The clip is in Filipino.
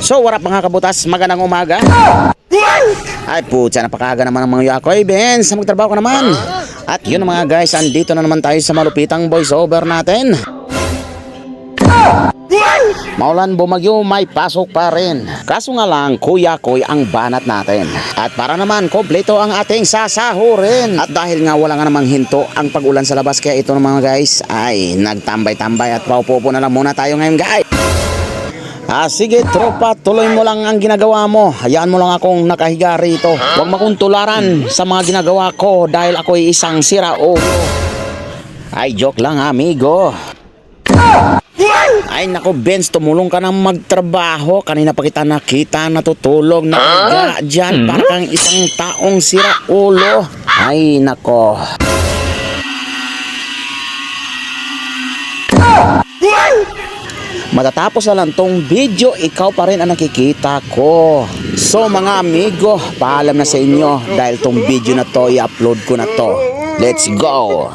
So what up mga kabutas, magandang umaga. Ay putya, napakaga naman ng mga yakoy Benz, magtrabaho ko naman. At yun mga guys, andito na naman tayo sa malupitang voiceover natin. Maulan bumagyo, may pasok pa rin. Kaso nga lang, kuya koy ang banat natin. At para naman kompleto ang ating sasahurin. At dahil nga wala nga namang hinto ang pag-ulan sa labas, kaya ito na mga guys ay nagtambay-tambay at paupo na lang muna tayo ngayon guys. Sige tropa, tuloy mo lang ang ginagawa mo. Hayaan mo lang akong nakahiga rito. Huwag makuntularan sa mga ginagawa ko dahil ako'y isang sirao. Ay joke lang amigo. Ay nako Benz, tumulong ka na magtrabaho. Kanina pa kita nakita natutulog nakahiga dyan. Parang isang taong siraulo. Ay nako. Matatapos na lang tong video, ikaw pa rin ang nakikita ko. So mga amigo, paalam na sa inyo dahil tong video na to i-upload ko na to. Let's go!